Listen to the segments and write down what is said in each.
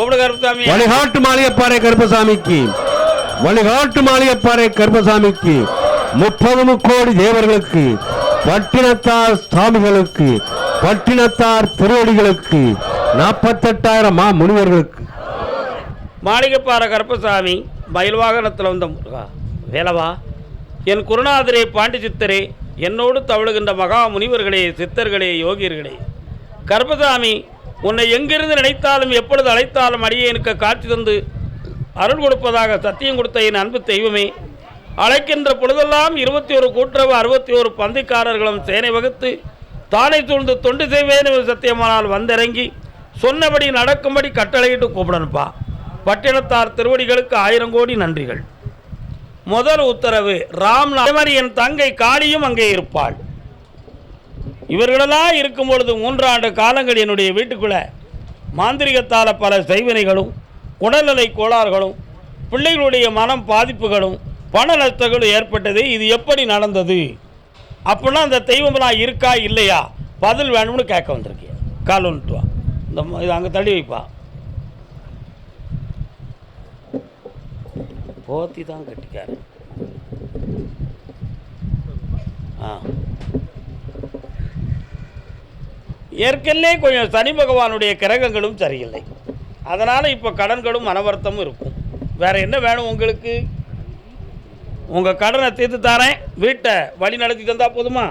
வழிகாட்டு மாளிகைப்பாறை கருப்பசாமிக்கு, வழிகாட்டு மாளிகைப்பாறை கருப்பசாமிக்கு, 30 கோடி தேவர்களுக்கு, பட்டினத்தார் சுவாமிகளுக்கு, பட்டினத்தார் திருவடிகளுக்கு, 48,000 மா முனிவர்களுக்கு. மாளிகைப்பாறை கருப்பசாமி மயில்வாகனத்தில் வந்த முருகா வேலவா, என் குருநாதரே பாண்டி சித்தரே, என்னோடு தவழுகின்ற மகா முனிவர்களே, சித்தர்களே, யோகியர்களே, கருப்பசாமி உன்னை எங்கிருந்து நினைத்தாலும் எப்பொழுது அழைத்தாலும் அடியேனுக்கு காட்சி தந்து அருள் கொடுப்பதாக சத்தியம் கொடுத்த என் அன்பு தெய்வமே, அழைக்கின்ற பொழுதெல்லாம் 21 கூட்டுறவு 61 பந்திக்காரர்களும் சேனை வகுத்து தானே சூழ்ந்து தொண்டு செய்வேன் சத்தியமானால் வந்திறங்கி சொன்னபடி நடக்கும்படி கட்டளையிட்டு கூப்பிடணுப்பா. பட்டினத்தார் திருவடிகளுக்கு 1000 கோடி நன்றிகள். முதல் உத்தரவு, ராம்நாத் என் தங்கை காளியும் அங்கே இருப்பாள். இவர்களெல்லாம் இருக்கும் பொழுது 3 ஆண்டு காலங்கள் என்னுடைய வீட்டுக்குள்ள மாந்திரிகத்தால் பல செய்வினைகளும் உடல்நிலை கோளாறுகளும் பிள்ளைகளுடைய மனம் பாதிப்புகளும் பண நஷ்டங்களும் ஏற்பட்டது. இது எப்படி நடந்தது அப்படின்னா அந்த தெய்வமெல்லாம் இருக்கா இல்லையா பதில் வேணும்னு கேட்க வந்திருக்கேன். கால் ஒன்றுட்டு வா, இந்த இது அங்கே தள்ளி வைப்பா. போத்தி தான் கட்டிக்காரு. ஏற்கனவே கொஞ்சம் சனி பகவானுடைய கிரகங்களும் சரியில்லை, அதனால் இப்போ கடன்களும் மனவர்த்தமும் இருக்கும். வேறு என்ன வேணும் உங்களுக்கு? உங்கள் கடனை தீர்த்து தரேன், வீட்டை வழி நடத்தி தந்தால் போதுமா?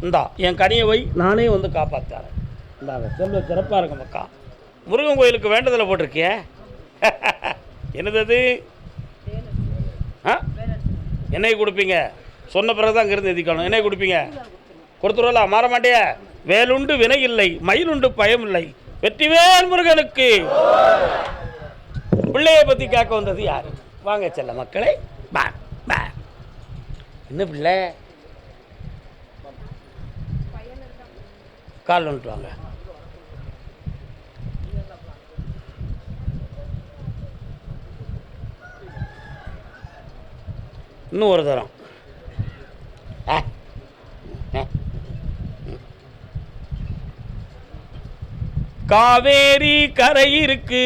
இந்தா என் கனியை வை, நானே வந்து காப்பாற்றுறேன். இந்தாங்க செல்வ சிறப்பாக இருக்க மக்கா. முருகன் கோயிலுக்கு வேண்டதில் போட்டிருக்கிய என்னது அது? என்னை கொடுப்பீங்க, சொன்ன பிறகு தான் இங்கிருந்து எதிக்கணும். என்னை கொடுப்பீங்க, கொடுத்துருவலா, மாற மாட்டியா? வேலுண்டு வினை இல்லை, மயிலுண்டு பயம் இல்லை, வெற்றிவேல் முருகனுக்கு. பிள்ளையை பற்றி கேட்க வந்தது யாரு? வாங்க செல்ல மக்களே, பா பா. என்ன பிள்ளை? கால் வந்துட்டு வாங்க. இன்னும் ஒரு தரம். காவேரி கரை இருக்கு,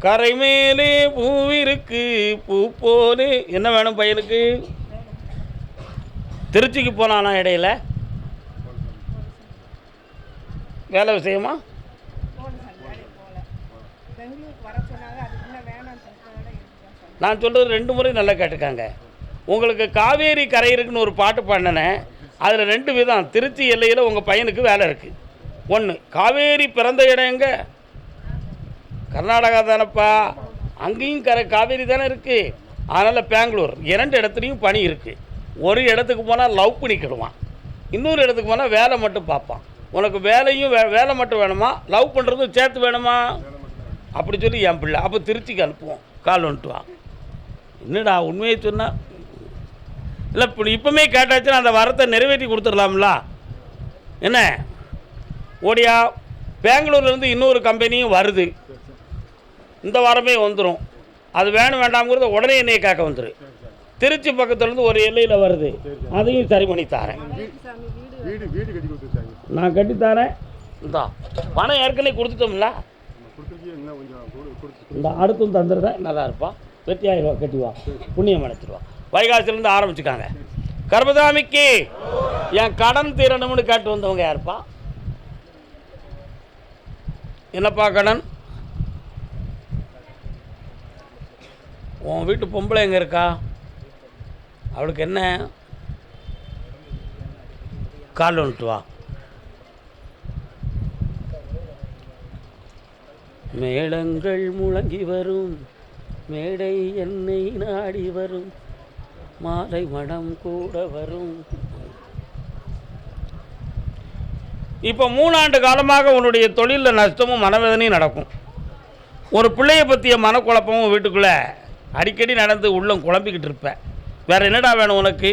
கரை மேலே பூ இருக்கு, பூ போலே. என்ன வேணும் பையனுக்கு? திருச்சிக்கு போனானா இடையில வேலை விஷயமா? நான் சொல்கிறது 2 முறை நல்லா கேட்டுக்காங்க. உங்களுக்கு காவேரி கரை இருக்குன்னு ஒரு பாட்டு பாடினேன், அதில் 2 விதம். திருச்சி எல்லையில் உங்கள் பையனுக்கு வேலை இருக்குது. 1, காவேரி பிறந்த இடம் எங்கே? கர்நாடகா தானப்பா, அங்கேயும் காவேரி தானே இருக்குது. அதனால் பெங்களூர் 2 இடத்துலையும் பணி இருக்குது. ஒரு இடத்துக்கு போனால் லவ் பண்ணிக்கிடுவான், இன்னொரு இடத்துக்கு போனால் வேலை மட்டும் பார்ப்பான். உனக்கு வேலையும் வேலை மட்டும் வேணுமா, லவ் பண்ணுறதும் சேர்த்து வேணுமா? அப்படி சொல்லி என் பிள்ளை அப்போ திருச்சிக்கு அனுப்புவோம். கால் வந்துட்டுவான். என்னடா உண்மையை சொன்னால் இல்லை, இப்போமே கேட்டாச்சுன்னா அந்த வரத்தை நிறைவேற்றி கொடுத்துடலாம்ல. என்ன ஓடியா, பெங்களூர்லேருந்து இன்னொரு கம்பெனியும் வருது, இந்த வாரமே வந்துடும். அது வேணும் வேண்டாம்ங்கிறத உடனே என்னையை கேட்க வந்துடும். திருச்சி பக்கத்துலேருந்து ஒரு எல்லையில் வருது, அதையும் சரி பண்ணி தரேன். நான் கட்டித்தரேன். இந்தா பணம் ஏற்கனவே கொடுத்துட்டோம்ல, இந்த அடுத்தும் தந்துடுறேன். நல்லா இருப்பான். வெற்றி 1000 ரூபா கட்டிவா, புண்ணியம் அடைச்சிடுவா. வைகாசிலேருந்து ஆரம்பிச்சுக்காங்க. கருப்பசாமிக்கு என் கடன் தீரணும்னு கேட்டு வந்தவங்க யாருப்பா? என்னப்பா கடன்? உன் வீட்டு பொம்பளை எங்கே இருக்கா? அவளுக்கு என்ன? கால் வந்துட்டு வா. மேளங்கள் முழங்கி வரும், மேடை என்னை நாடி வரும், மாலை மடம் கூட வரும். இப்போ 3 ஆண்டு காலமாக உன்னுடைய தொழிலில் நஷ்டமும் மனவேதனையும் நடக்கும். ஒரு பிள்ளையை பற்றிய மனக்குழப்பமும் வீட்டுக்குள்ளே அடிக்கடி நடந்து உள்ளம் குழம்பிக்கிட்டு இருப்பேன். வேறு என்னடா வேணும் உனக்கு?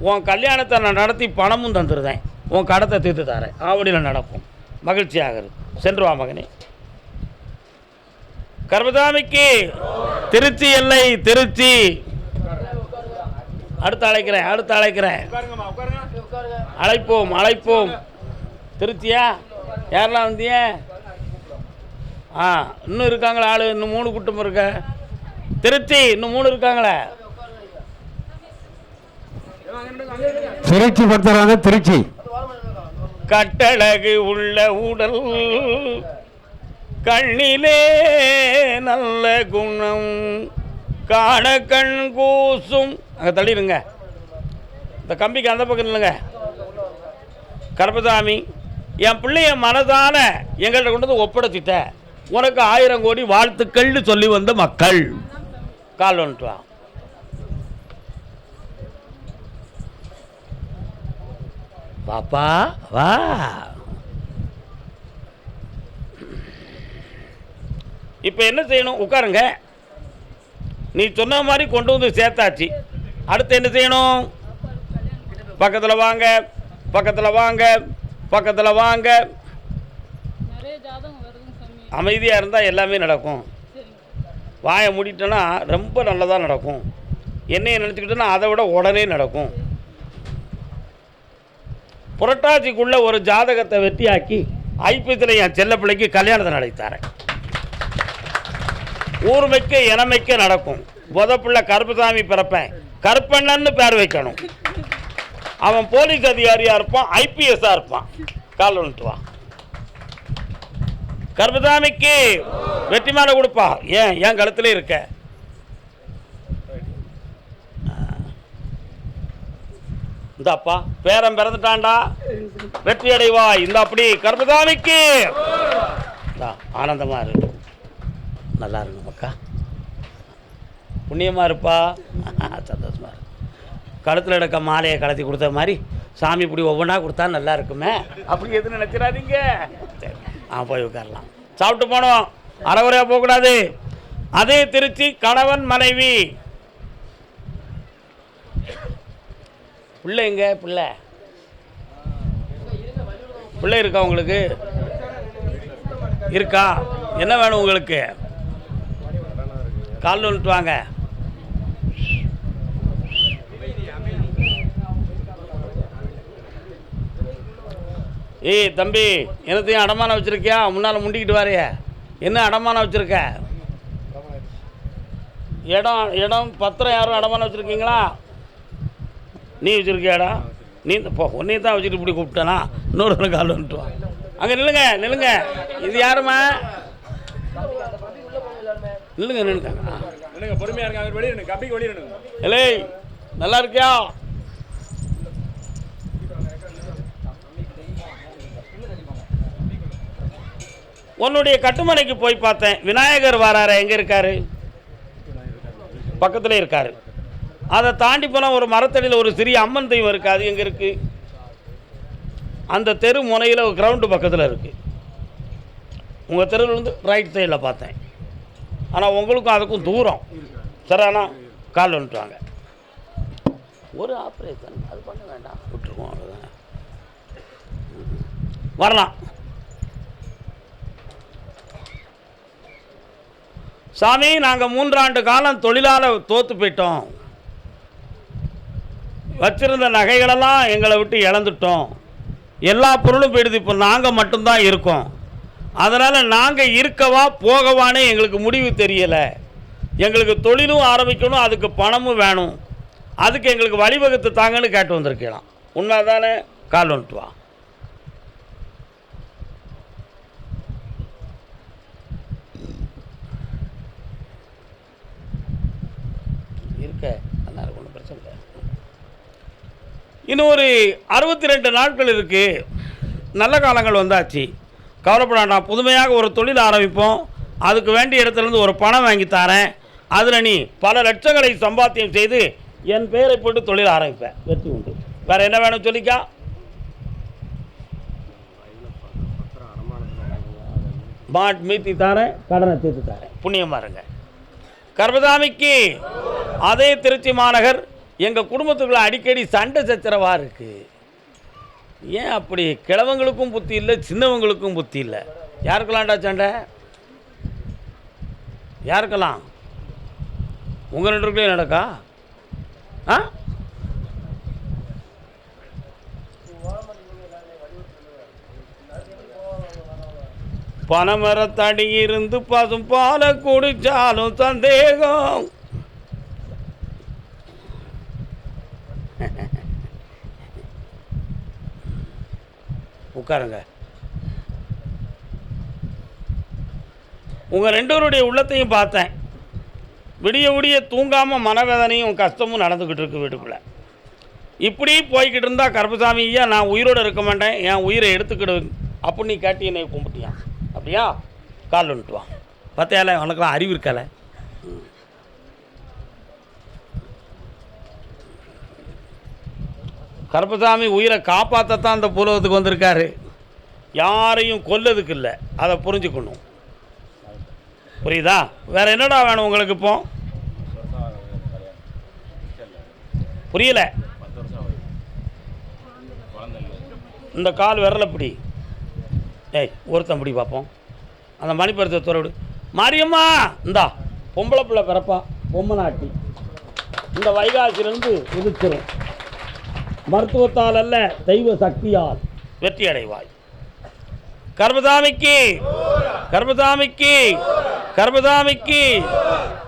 உன் கல்யாணத்தை நான் நடத்தி பணமும் தந்துடுறேன், உன் கடத்தை தீர்த்து தரேன். ஆவடியில் நடக்கும், மகிழ்ச்சியாகிறது. சென்று வா மகனே. கருப்பசாமிக்கு திருச்சி எல்லை, திருச்சி. அடுத்து அழைக்கிறேன், அழைப்போம். திருச்சியா? யாரெல்லாம் வந்தீங்க? இன்னும் இருக்காங்களா ஆள்? இன்னும் 3 குடும்பம் இருக்க. திருச்சி இன்னும் 3 இருக்காங்களே. திருச்சி படுத்துறாங்க. திருச்சி கட்டழகு உள்ள உடல் கண்ணிலே நல்ல குணம் காண கண் கூசும். அங்கே தள்ளிடுங்க. இந்த கம்பிக்கு அந்த பக்கம் இல்லைங்க. கருப்பசாமி, என் பிள்ளைய மனதான எங்கள்கிட்ட கொண்டு வந்து ஒப்படைச்சிட்ட. உனக்கு 1000 கோடி வாழ்த்துக்கள்னு சொல்லி வந்த மக்கள் கால் வந்துட்டு வா. பாப்பா வா. இப்போ என்ன செய்யணும்? உட்காருங்க. நீ சொன்ன மாதிரி கொண்டு வந்து சேர்த்தாச்சு. அடுத்து என்ன செய்யணும்? பக்கத்தில் வாங்க, பக்கத்தில் வாங்க, பக்கத்தில் வாங்க. அமைதியாக இருந்தால் எல்லாமே நடக்கும். வாயை மூடிட்டோன்னா ரொம்ப நல்லதாக நடக்கும். என்னையை நினச்சிக்கிட்டோன்னா அதை விட உடனே நடக்கும். புரட்டாசிக்குள்ளே ஒரு ஜாதகத்தை வெட்டியாக்கி ஐப்பசியில் என் செல்ல பிள்ளைக்கு கல்யாணத்தை நடத்தாரேன். ஊர்மைக்க இனமைக்க நடக்கும். புதப்பிள்ளை கருப்பசாமி பிறப்பேன். கருப்பண்ணன்னு பேர் வைக்கணும். அவன் போலீஸ் அதிகாரியாக இருப்பான், ஐபிஎஸ்ஸாக இருப்பான். கால் வந்துட்டு வா. கருப்பசாமிக்கு வெற்றி மேலே கொடுப்பா. ஏன் கழுத்துல இருக்க. இந்தாப்பா பேரன் பிறந்துட்டான்டா, வெற்றி அடைவா. இந்த அப்படி கருப்பசாமிக்கு ஆனந்தமா இருக்கு. நல்லா இருக்கு மக்கா. புண்ணியமா இருப்பா. சந்தோஷமா இருக்கு. கழுத்தில் எடுக்க மாலையை கலத்தி கொடுத்த மாதிரி சாமி இப்படி ஒவ்வொன்றா கொடுத்தா நல்லா இருக்குமே. அப்படி எதுவும் நினைச்சிடாதீங்க. சரி, போய் உட்காரலாம். சாப்பிட்டு போனோம். அறகுறையாக போகக்கூடாது. அதே திருச்சி கணவன் மனைவி. பிள்ளை எங்க? பிள்ளை இருக்கா உங்களுக்கு? இருக்கா? என்ன வேணும் உங்களுக்கு? கால் வந்துட்டு வாங்க. ஏய் தம்பி, என்னத்தையும் அடமானம் வச்சுருக்கியா? முன்னால் முண்டிக்கிட்டு வாரியா? என்ன அடமானம் வச்சுருக்க? இடம் பத்திரம் யாரும் அடமானம் வச்சுருக்கீங்களா? நீ வச்சுருக்கியாடா? நீ இப்போ ஒன்றையே தான் வச்சுட்டு இப்படி கூப்பிட்டானா? இன்னொரு கால் வந்துட்டு வா. அங்கே நில்லுங்க. இது யாருமா? நில்லுங்க. பொறுமையாக இருக்காங்க. வெளியிடணும், கம்பிக்கு வெளியிடணும். இல்லை, நல்லா இருக்கியா? உன்னுடைய கட்டுமனைக்கு போய் பார்த்தேன். விநாயகர் வராரு. எங்கே இருக்காரு? பக்கத்தில் இருக்காரு. அதை தாண்டி போனால் ஒரு மரத்தடியில் ஒரு சிறிய அம்மன் தெய்வம் இருக்குது. அது எங்கே இருக்குது? அந்த தெரு முனையில் ஒரு கிரவுண்டு பக்கத்தில் இருக்குது. உங்கள் தெருவில் வந்து ரைட் சைடில் பார்த்தேன். ஆனால் உங்களுக்கும் அதுக்கும் தூரம். சரிண்ணா, கால் வந்துட்டுவாங்க. ஒரு ஆப்ரேஷன் அது பண்ண வேண்டாம், விட்டுருவோம். அவ்வளோதான். வரலாம். சாமி, நாங்கள் 3 ஆண்டு காலம் தொழிலால் தோற்று போயிட்டோம். வச்சிருந்த நகைகளெல்லாம் எங்களை விட்டு இழந்துட்டோம். எல்லா பொருளும் போயிடுது. இப்போ நாங்கள் மட்டும்தான் இருக்கோம். அதனால் நாங்கள் இருக்கவா போகவானே எங்களுக்கு முடிவு தெரியலை. எங்களுக்கு தொழிலும் ஆரம்பிக்கணும், அதுக்கு பணமும் வேணும். அதுக்கு எங்களுக்கு வழிவகுத்து தாங்கன்னு கேட்டு வந்திருக்கலாம். உண்மை தானே? கால் வந்துட்டு வா. இருக்க நல்லா இருக்கும், ஒன்றும் பிரச்சனை இல்லை. இன்னும் ஒரு 62 நாட்கள் இருக்குது. நல்ல காலங்கள் வந்தாச்சு. கவலைப்படாண்டா. புதுமையாக ஒரு தொழில் ஆரம்பிப்போம். அதுக்கு வேண்டிய இடத்துலேருந்து ஒரு பணம் வாங்கி தரேன். அதில் நீ பல லட்சங்களை சம்பாத்தியம் செய்து என் பெயரை போட்டு தொழில் ஆரம்பிப்பேன். வெற்றி உண்டு. வேறு என்ன வேணும் சொல்லிக்கா? மீத்தி தரேன், கடனை தீர்த்து தரேன். புண்ணியமாக இருங்க. கருப்பசாமிக்கு அதே திருச்சி மாநகர் எங்கள் குடும்பத்துக்குள்ள அடிக்கடி சண்டை சச்சரவாக இருக்குது. ஏன் அப்படி? கிழவங்களுக்கும் புத்தி இல்லை, சின்னவங்களுக்கும் புத்தி இல்லை. யாருக்கெல்லாம்டா சண்டை? யாருக்கெல்லாம்? உங்கள் 2 பேருக்குள்ளே நடக்கா? பனைமரத்தடி இருந்து பசும் பாலை குடிச்சாலும் சந்தேகம். உட்காருங்க. உங்கள் ரெண்டு பேருடைய உள்ளத்தையும் பார்த்தேன். விடிய விடிய தூங்காமல் மனவேதனையும் கஷ்டமும் நடந்துக்கிட்டு இருக்கு வீட்டுக்குள்ளே. இப்படி போய்கிட்டு இருந்தால் கருப்பசாமி ஐயா நான் உயிரோடு இருக்க மாட்டேன், என் உயிரை எடுத்துக்கிடு அப்படின்னு நீ கேட்டு என்னை கும்பிட்டியான். அப்படியா? கால் வந்துட்டு வா. பார்த்தியால உனக்கெல்லாம் அறிவு இருக்கால. கருப்பசாமி உயிரை காப்பாற்றத்தான் அந்த பூலகத்துக்கு வந்திருக்காரு, யாரையும் கொல்லதுக்கு இல்லை. அதை புரிஞ்சுக்கணும். புரியுதா? வேற என்னடா வேணும் உங்களுக்கு? இப்போ புரியல. இந்த கால் விரல பிடி. ஏய் ஒருத்தன் பிடி பார்ப்போம். அந்த மணிப்பரத்தை துறவிடு. மாரியம்மா இந்தா பொம்பளை பிள்ளை பிறப்பா, பொம்மை நாட்டி இந்த வைகாசிலிருந்து உதிச்சிரும். மருத்துவத்தால் அல்ல தெய்வ சக்தியால் வெற்றி அடைவாய். கர்மசாமிக்கு கர்மசாமிக்கு கர்மசாமிக்கு.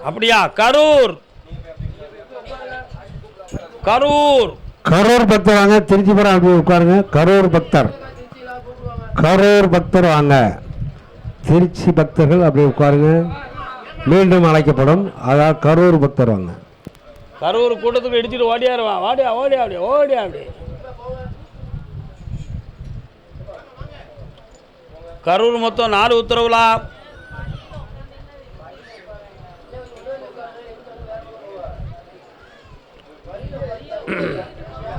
அப்படியா? கரூர் கரூர் கரூர் பக்தர் வாங்க. திருச்சிபுரம் அப்படி உட்காருங்க. கரூர் பக்தர், கரூர் பக்தர் வாங்க. திருச்சி பக்தர்கள் அப்படி உட்காருங்க. மீண்டும் அழைக்கப்படும். அதாவது கரூர் பக்தர் வாங்க. கரூர் கூட்டத்துக்கு இடிச்சிட்டு ஓடியாருவான். ஓடியா ஓடியா அப்படி ஓடியா அப்படி. கரூர் மொத்தம் 4 உத்தரவுலா.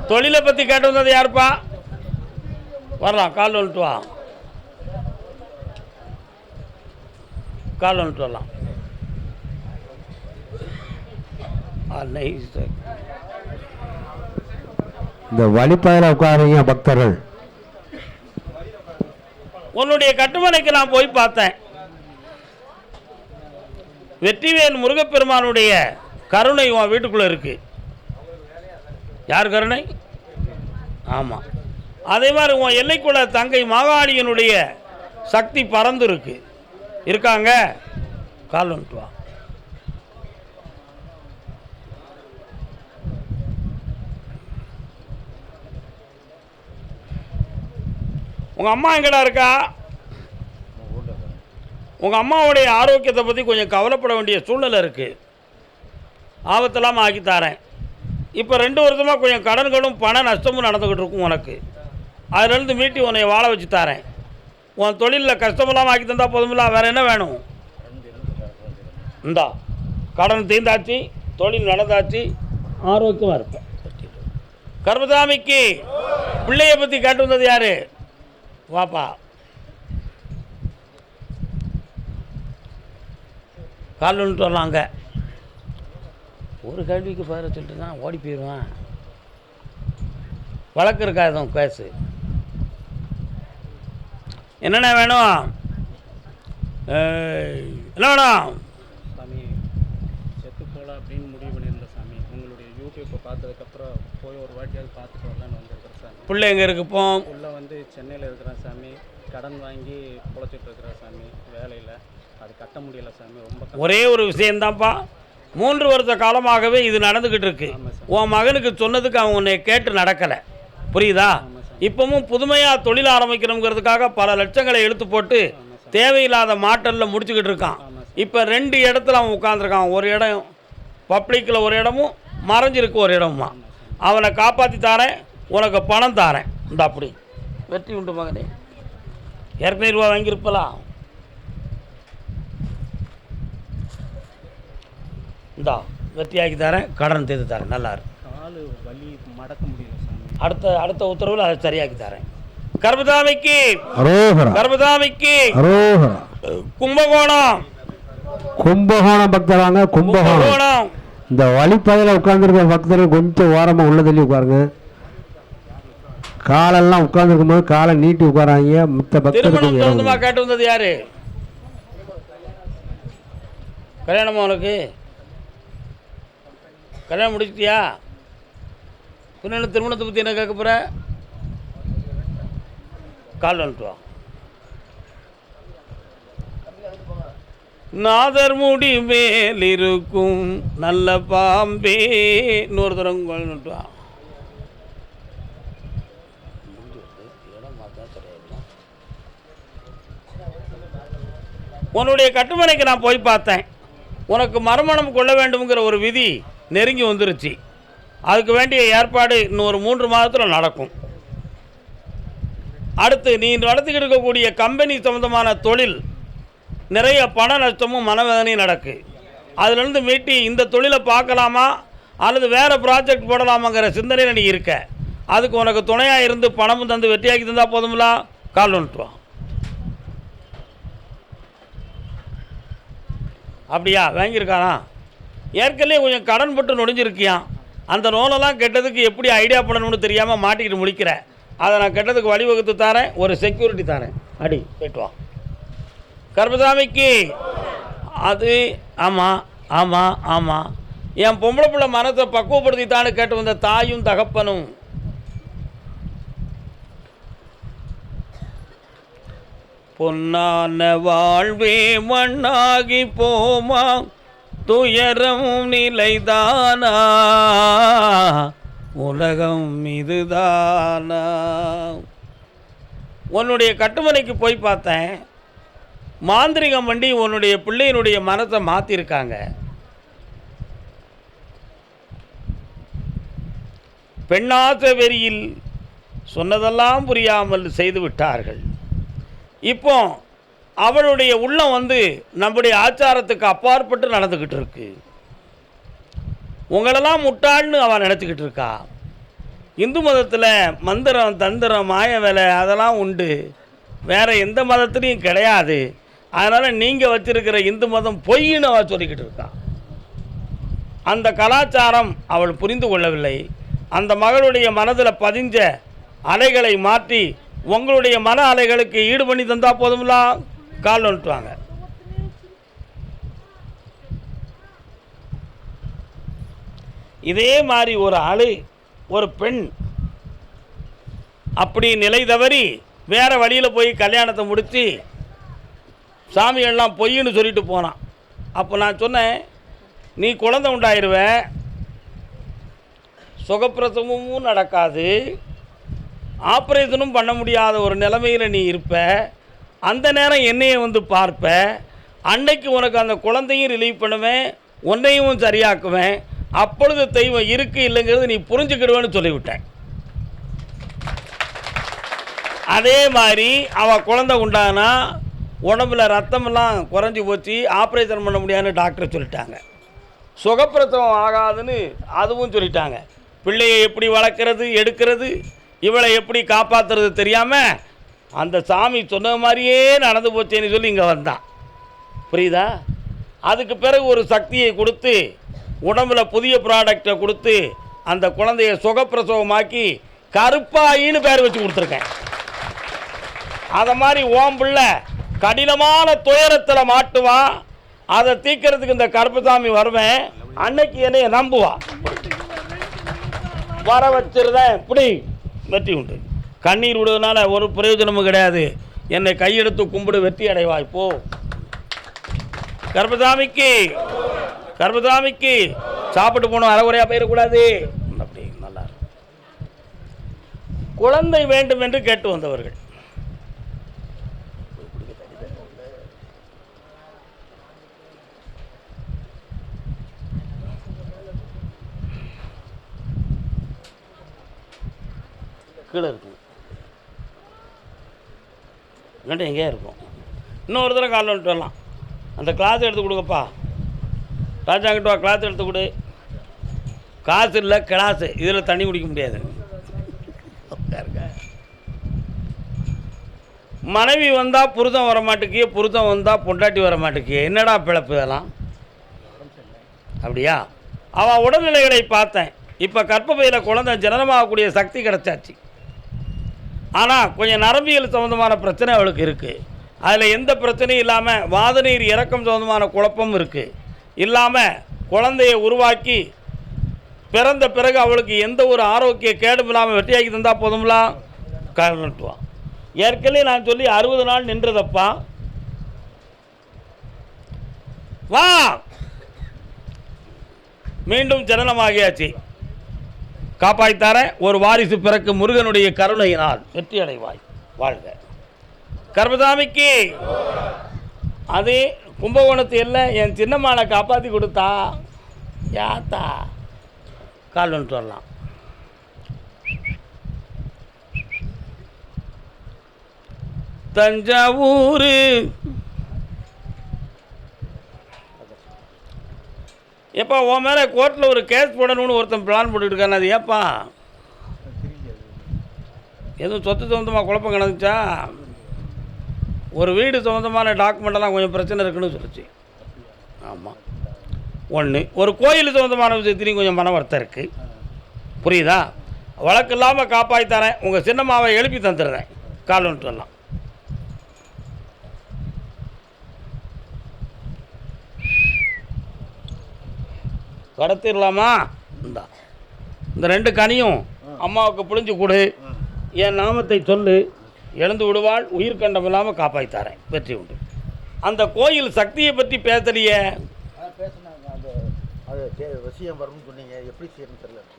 தொழிலை பற்றி கேட்டு வந்தது யாருப்பா? வரலாம். கால் வந்துட்டு வா. கால் வந்துட்டு வரலாம். இந்த வழிபாதையில் உட்காருங்க பக்தர்கள். உன்னுடைய கட்டுமனைக்கு நான் போய் பார்த்தேன். வெற்றிவேல் முருகப்பெருமானுடைய கருணை உன் வீட்டுக்குள்ளே இருக்கு. யார் கருணை? ஆமாம். அதே மாதிரி உன் எல்லைக்குள்ள தங்கை மாகாளியனுடைய சக்தி பறந்து இருக்கு. இருக்காங்க. கால் வந்துட்டு வா. உங்கள் அம்மா எங்கடா இருக்கா? உங்கள் அம்மாவுடைய ஆரோக்கியத்தை பற்றி கொஞ்சம் கவலைப்பட வேண்டிய சூழ்நிலை இருக்குது. ஆபத்தெல்லாம் ஆக்கி தரேன். இப்போ 2 வருஷமாக கொஞ்சம் கடன்களும் பண நஷ்டமும் நடந்துக்கிட்டு இருக்கும் உனக்கு. அதிலிருந்து மீட்டி உன்னை வாழ வச்சு தரேன். உன் தொழிலில் கஷ்டமெல்லாம் ஆக்கி தந்தால் போதுமில்ல, வேறு என்ன வேணும்? இந்தா கடன் தீர்ந்தாச்சு, தொழில் நடந்தாச்சு, ஆரோக்கியமாக இருப்பேன். கர்மசாமிக்கு பிள்ளைய பற்றி கேட்டு வந்தது யார்? வாப்பா. கால் வந்துட்டு வரலாம். அங்கே ஒரு கேள்விக்கு பதில் சொல்லிட்டு தான் ஓடி போயிடுவான். வழக்கு இருக்கா எதுவும் கேஸு? என்னென்ன வேணும்? என்ன வேணும்? சாமி செத்து போகல அப்படின்னு முடிவு பண்ணியிருந்தேன் சாமி. உங்களுடைய யூடியூப்பை பார்த்ததுக்கப்புறம் போய் ஒரு வாட்டியாவது பார்த்துட்டு வரலான்னு வந்திருக்கிறேன் சாமி. பிள்ளை எங்கே இருக்கு? இப்போ உள்ள வந்து சென்னையில் இருக்கிறேன் சாமி. கடன் வாங்கி பொழைச்சிட்டு இருக்கிறேன் சாமி. வேலையில் அது கட்ட முடியல சாமி. ரொம்ப ஒரே ஒரு விஷயந்தான்ப்பா. 3 வருஷ காலமாகவே இது நடந்துக்கிட்டு இருக்கு. உன் மகனுக்கு சொன்னதுக்கு அவன் உன்னை கேட்டு நடக்கலை. புரியுதா? இப்பவும் புதுமையாக தொழில் ஆரம்பிக்கணுங்கிறதுக்காக பல லட்சங்களை எடுத்து போட்டு தேவையில்லாத மாட்டலில் முடிச்சுக்கிட்டு இருக்கான். இப்போ 2 இடத்துல அவன் உட்காந்துருக்கான். ஒரு இடம் பப்ளிக்கில், ஒரு இடமும் மறைஞ்சிருக்கு ஒரு இடமுமா. அவனை காப்பாற்றி தாரேன், உனக்கு பணம் தாரேன். இந்த அப்படி வெற்றி உண்டு மகனே. 200 ரூபா வாங்கியிருப்பலாம். இந்தா வெற்றியாக்கி தரேன், கடன் தீர்த்து தரேன். நல்லா இருக்கு. காலு வலி மடக்க முடியல சாமி. அடுத்த உத்தரவில் அதை சரியாக்கி தரேன். கர்மசாமிக்கு அரோகரா. கர்மசாமிக்கு அரோகரா. கும்பகோணம் கும்பகோணம் பக்தர் வாங்க. கும்பகோணம். கும்பகோணம். இந்த வழிபாதையில் உட்கார்ந்துருக்க பக்தர்கள் கொஞ்சம் ஓரமாக உள்ள தள்ளி உட்காருங்க. காலெல்லாம் உட்கார்ந்துருக்கும் போது காலை நீட்டி உட்காராங்க. மற்ற திருமணம் பக்தர்கள் சம்பந்தமாக கேட்டு வந்தது யாரு? கல்யாணமா உனக்கு? கல்யாணம் முடிச்சிட்டியா? பின்ன திருமணத்தை பற்றி என்ன கேட்க போகிற? கால் வந்துட்டு வா. நாதர் முடி மேல் இருக்கும் நல்ல பாம்பே. இன்னொரு தரம் உன்னுடைய கட்டுமனைக்கு நான் போய் பார்த்தேன். உனக்கு மறுமணம் கொள்ள வேண்டும்ங்கிற ஒரு விதி நெருங்கி வந்துருச்சு. அதுக்கு வேண்டிய ஏற்பாடு இன்னும் ஒரு 3 மாதத்தில் நடக்கும். அடுத்து நீ நடத்திக்கிட்டு இருக்கக்கூடிய கம்பெனி சம்மந்தமான தொழில் நிறைய பண நஷ்டமும் மனவேதனையும் நடக்கு. அதிலிருந்து மீட்டி இந்த தொழிலை பார்க்கலாமா அல்லது வேறு ப்ராஜெக்ட் போடலாமாங்கிற சிந்தனையில் நீ இருக்க. அதுக்கு உனக்கு துணையாக இருந்து பணமும் தந்து வெற்றியாக்கி தந்தால் போதுங்களா? கால் வந்துட்டு அப்படியா? வாங்கியிருக்கானா? ஏற்கனவே கொஞ்சம் கடன் பட்டு நொடிஞ்சிருக்கியான். அந்த நோலெல்லாம் கெட்டதுக்கு எப்படி ஐடியா பண்ணணும்னு தெரியாமல் மாட்டிக்கிட்டு முடிக்கிற. அதை நான் கெட்டதுக்கு வழிவகுத்து தரேன். ஒரு செக்யூரிட்டி தரேன். அடி போய்ட்டு வா. கருப்பசாமிக்கு அது ஆமாம் ஆமாம் ஆமாம். என் பொம்பளை பிள்ளை மனத்தை பக்குவப்படுத்தித்தான்னு கேட்டு வந்த தாயும் தகப்பனும் பொன்னான வாழ்வே மண்ணாகி போமா துயரம் நிலைதானா உலகம் இதுதானா. உன்னுடைய கட்டுமனைக்கு போய் பார்த்தேன். மாந்திரிகம் வண்டி உன்னுடைய பிள்ளையினுடைய மனத்தை மாற்றிருக்காங்க. பெண்ணாசை வெறியில் சொன்னதெல்லாம் புரியாமல் செய்து விட்டார்கள். இப்போ அவளுடைய உள்ளம் நம்முடைய ஆச்சாரத்துக்கு அப்பாற்பட்டு நடந்துக்கிட்டு இருக்கு. உங்களெல்லாம் முட்டாள்னு அவள் நினச்சிக்கிட்டு இருக்கா. இந்து மதத்தில் மந்திரம் தந்திரம் மாய வேலை அதெல்லாம் உண்டு, வேறு எந்த மதத்துலேயும் கிடையாது. அதனால் நீங்கள் வச்சிருக்கிற இந்து மதம் பொய்ன்னு அவள் சொல்லிக்கிட்டு இருக்கா. அந்த கலாச்சாரம் அவள் புரிந்து கொள்ளவில்லை. அந்த மகளுடைய மனதில் பதிஞ்ச அலைகளை மாற்றி உங்களுடைய மன அலைகளுக்கு ஈடு பண்ணி தந்தால் போதுங்களா? கால் வந்துட்டுவாங்க. இதே மாதிரி ஒரு ஆளு ஒரு பெண் அப்படி நிலை தவறி வேறு வழியில் போய் கல்யாணத்தை முடித்து சாமிகள்லாம் பொய்ன்னு சொல்லிட்டு போனான். அப்போ நான் சொன்னேன், நீ குழந்தை உண்டாயிருவ, சுகப்பிரசவமும் நடக்காது, ஆப்ரேஷனும் பண்ண முடியாத ஒரு நிலைமையில் நீ இருப்ப. அந்த நேரம் என்னையை பார்ப்ப. அன்னைக்கு உனக்கு அந்த குழந்தையும் ரிலீவ் பண்ணுவேன், உன்னையும் சரியாக்குவேன். அப்பொழுது தெய்வம் இருக்கு இல்லைங்கிறது நீ புரிஞ்சுக்கிடுவேன்னு சொல்லிவிட்டேன். அதே மாதிரி அவள் குழந்தை உண்டானா உடம்புல ரத்தமெல்லாம் குறைஞ்சி போச்சு, ஆப்ரேஷன் பண்ண முடியாதுன்னு டாக்டர் சொல்லிட்டாங்க. சுகப்பிரசவம் ஆகாதுன்னு அதுவும் சொல்லிட்டாங்க. பிள்ளையை எப்படி வளர்க்குறது எடுக்கிறது, இவளை எப்படி காப்பாற்றுறது தெரியாமல் அந்த சாமி சொன்ன மாதிரியே நடந்து போச்சேன்னு சொல்லி இங்கே வந்தான். புரியுதா? அதுக்கு பிறகு ஒரு சக்தியை கொடுத்து உடம்புல புதிய ப்ராடக்டை கொடுத்து அந்த குழந்தைய சுகப்பிரசவமாக்கி கருப்பாயின்னு பேர் வச்சு கொடுத்துருக்கேன். அதை மாதிரி ஓம் பிள்ளை கடினமான துயரத்தில் மாட்டுவான். அதை தீக்கிறதுக்கு இந்த கருப்பசாமி வருவேன். அன்னைக்கு என்னைய நம்புவான். வர வச்சிருந்தேன். இப்படி வெற்றி உண்டு. கண்ணீர் விடுவதனால ஒரு பிரயோஜனமும் கிடையாது. என்னை கையெடுத்து கும்பிடு, வெற்றி அடைவாய் போ. கருப்பசாமிக்கு கருப்பசாமிக்கு சாப்பிட்டு போகணும், அரைகுறையாக போயிடக்கூடாது. அப்படி நல்லா குழந்தை வேண்டும் என்று கேட்டு வந்தவர்கள். கீழே இருக்கும், இல்லாட்டி எங்கேயா இருக்கும். இன்னொரு தடவை காலில் வந்துட்டு வரலாம். அந்த கிளாஸ் எடுத்து கொடுங்கப்பா, ராஜாங்கிட்ட வா, கிளாஸ் எடுத்து கொடு. காசு இல்லை கிளாஸு, இதில் தண்ணி குடிக்க முடியாது. மனைவி வந்தால் புருஷன் வர மாட்டேங்கிய, புருஷன் வந்தால் பொண்டாட்டி வர மாட்டேங்கிய. என்னடா பிழப்பு இதெல்லாம்? அப்படியா? அவள் உடல்நிலைகளை பார்த்தேன். இப்போ கர்ப்பப்பையில் குழந்தை ஜனனமாகக்கூடிய சக்தி கிடச்சாச்சு. ஆனால் கொஞ்சம் நரம்பியல் சம்மந்தமான பிரச்சனை அவளுக்கு இருக்குது. அதில் எந்த பிரச்சனையும் இல்லாமல் வாத நீர் இறக்கம் சம்மந்தமான குழப்பம் இருக்குது. இல்லாமல் குழந்தையை உருவாக்கி பிறந்த பிறகு அவளுக்கு எந்த ஒரு ஆரோக்கிய கேடும் இல்லாமல் வெட்டியாக்கி தந்தால் போதும்லா? கலந்துட்டுவான். ஏற்கனவே நான் சொல்லி 60 நாள் நின்றதப்பா. வா. மீண்டும் ஜனனமாகியாச்சு. காப்பாய்த்தார ஒரு வாரிசு பிறக்கு முருகனுடைய கருணையினால் வெற்றி அடைவாய். வாழ்க. கர்மசாமிக்கு அதே கும்பகோணத்து எல்லாம் என் சின்னம்மாளை காப்பாற்றி கொடுத்தா யாத்தா கால் வந்துட்டு வரலாம். தஞ்சாவூர் எப்பா உன் மேலே கோர்ட்டில் ஒரு கேஸ் போடணும்னு ஒருத்தன் பிளான் போட்டுருக்கான். அது ஏப்பா எதுவும் சொத்து சம்மந்தமாக குழப்பம் கிடந்துச்சா? ஒரு வீடு சம்மந்தமான டாக்குமெண்ட்டெல்லாம் கொஞ்சம் பிரச்சனை இருக்குன்னு சொல்லிச்சு. ஆமாம். ஒன்று ஒரு கோயில் சம்மந்தமான விஷயத்துலையும் கொஞ்சம் மன வருத்தம் இருக்குது. புரியுதா? வழக்கு இல்லாமல் காப்பாற்றி தரேன். உங்கள் சின்னம்மாவை எழுப்பி தந்துடுறேன். கால் வந்துட்டு வரலாம். கடத்திடலாமா? இந்த 2 கனியும் அம்மாவுக்கு புழிஞ்சு கொடு. என் நாமத்தை சொல்லு. எழுந்து விடுவாள். உயிர் கண்டம் இல்லாமல் காப்பாற்றித்தாரேன். வெற்றி உண்டு. அந்த கோயில் சக்தியை பற்றி பேசலையே.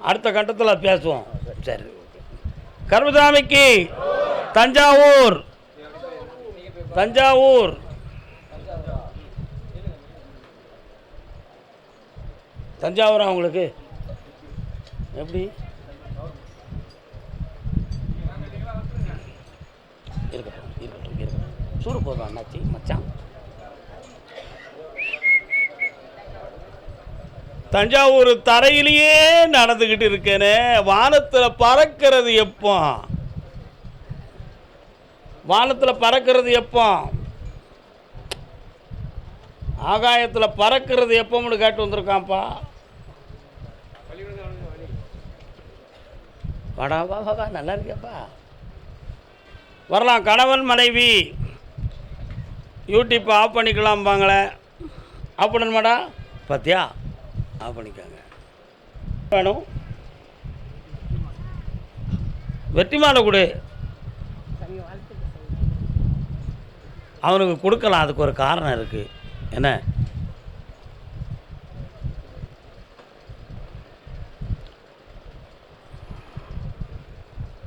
அடுத்த கட்டத்தில் பேசுவோம். சரி. கர்மசாமிக்கு தஞ்சாவூர் தஞ்சாவூர் தஞ்சாவூரா உங்களுக்கு எப்படி இருக்கட்டும் இருக்கட்டும் இருக்கட்டும். சூடு போதும் அண்ணாச்சி மச்சான். தஞ்சாவூர் தரையிலேயே நடந்துக்கிட்டு இருக்கேனே. வானத்தில் பறக்கிறது எப்போ? வானத்தில் பறக்கிறது எப்போ? ஆகாயத்தில் பறக்கிறது எப்போன்னு கேட்டு வந்திருக்கான்ப்பா. வாடா வா வா நல்லா இருக்கியாப்பா. வரலாம். கணவன் மனைவி யூடியூப் ஆஃப் பண்ணிக்கலாம்பாங்களே. ஆஃப் பண்ணணுமாடா? பார்த்தியா? ஆஃப் பண்ணிக்காங்க. வேணும் வெற்றி மாலை கொடு. அவனுக்கு கொடுக்கலாம். அதுக்கு ஒரு காரணம் இருக்குது. என்ன?